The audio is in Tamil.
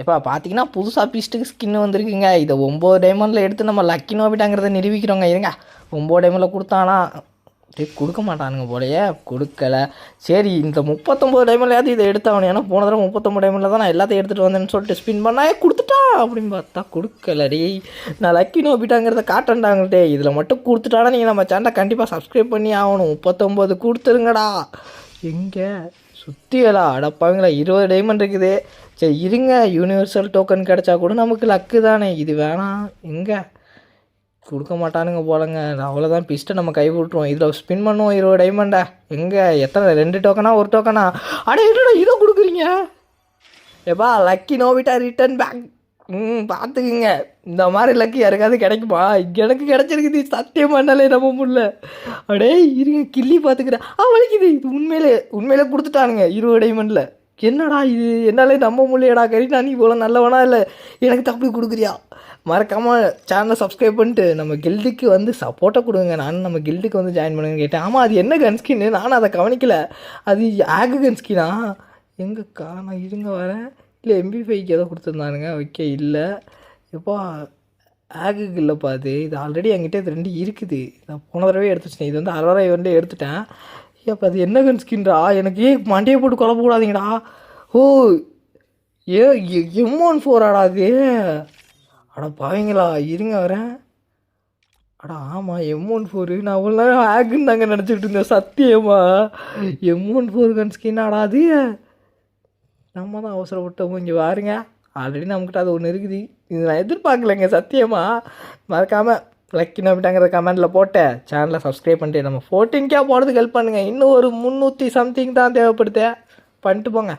இப்போ பார்த்தீங்கன்னா புதுசாக பிஸ்ட்டுக்கு ஸ்கின் வந்திருக்குங்க. இதை 9 டைமண்டில் எடுத்து நம்ம லக்கி நோபிட்டாங்கிறத நிரூபிக்கிறோங்க. இருங்க 9 டைமண்டில் கொடுத்தானா கொடுக்க மாட்டானுங்க போலையே, கொடுக்கல. சரி இந்த 39 டைமண்ட்லையாவது இதை எடுத்தாகணும். ஏன்னா போன தடவை 39 டைமண்டில் தான் நான் எல்லாத்தையும் எடுத்துகிட்டு வந்தேன்னு சொல்லிட்டு ஸ்பின் பண்ணால் கொடுத்துட்டா அப்படின்னு பார்த்தா கொடுக்கல. டே நான் லக்கி நோபிட்டாங்கிறத காட்டண்டாங்கள்டே. இதில் மட்டும் கொடுத்துட்டானா நீங்கள் நம்ம சேனலை கண்டிப்பாக சப்ஸ்கிரைப் பண்ணி ஆகணும். 39 கொடுத்துருங்கடா. எங்கே சுற்றியலா அடப்பாங்களா 20 டைமண்ட் இருக்குது. சரி இருங்க, யூனிவர்சல் டோக்கன் கிடச்சா கூட நமக்கு லக்கு தானே. இது வேணாம், எங்கே கொடுக்க மாட்டானுங்க போலங்க. அவ்வளோதான், பிஸ்ட்டை நம்ம கை விட்டுருவோம். இதில் ஸ்பின் பண்ணுவோம் 20 டைமண்டா. எங்கே எத்தனை 2 டோக்கனா 1 டோக்கனா? அடே என்னடா இதை கொடுக்குறீங்க? ஏப்பா லக்கி நோவிட்டா ரிட்டன் பேக். பார்த்துக்குங்க, இந்த மாதிரி லக்கி யாருக்காவது கிடைக்குமா? எனக்கு கிடச்சிருக்குது, சத்தியம் பண்ணலே நம்ம முடியல. அடே இருங்க கிள்ளி பார்த்துக்கிறேன். வலிக்குது. இது உண்மையிலே கொடுத்துட்டானுங்க 20 டைமண்டில். என்னடா இது, என்னாலே நம்ப முடியலடா. கரீனா நீ இவ்வளோ நல்லவனா இல்லை, எனக்கு தப்பி கொடுக்குறியா? மறக்காமல் சேனலை சப்ஸ்கிரைப் பண்ணிட்டு நம்ம கில்டுக்கு வந்து சப்போர்ட்டை கொடுங்க. நானும் நம்ம கில்டுக்கு வந்து ஜாயின் பண்ணுங்கன்னு கேட்டேன். ஆமாம் அது என்ன கன் ஸ்கின்னு, நானும் அதை கவனிக்கல. அது ஆகு கன் ஸ்கின்னா? எங்கக்கா நான் இருங்க வரேன். இல்லை MP5க்கு ஏதோ கொடுத்துருந்தானுங்க. ஓகே இல்லை எப்போ ஆகுக்கு இல்லைப்பா. இது ஆல்ரெடி என்கிட்ட இது 2 இருக்குது. நான் போன தடவை எடுத்துட்டேன். இது வந்து 60 வந்து எடுத்துட்டேன். அப்போ அது என்ன கன் ஸ்கின்டா? எனக்கு மண்டையை போட்டு குழப்ப கூடாதீங்கடா. ஓ M14 ஆடா அது? அடா பாவீங்களா, இருங்க வரேன். அடா ஆமாம் M14. நான் அவ்வளோ நேரம் ஆகுன்னு தாங்க நினச்சிக்கிட்டு இருந்தேன். சத்தியமா M14 கன் ஸ்கின் ஆடா அது? நம்ம தான் அவசரப்பட்டோம். இங்கே பாருங்க, ஆல்ரெடி நம்மக்கிட்ட அது ஒன்று இருக்குது. இது நான் எதிர்பார்க்கலைங்க சத்தியமா. மறக்காமல் லக்கி நோபிட்டாங்கிற கமெண்டில் போட்டேன். சேனலை சப்ஸ்கிரைப் பண்ணிட்டு நம்ம 14K போகிறதுக்கு ஹெல்ப் பண்ணுங்கள். இன்னும் ஒரு 300 சம்திங் தான் தேவைப்படுது. பண்ணிட்டு போங்க.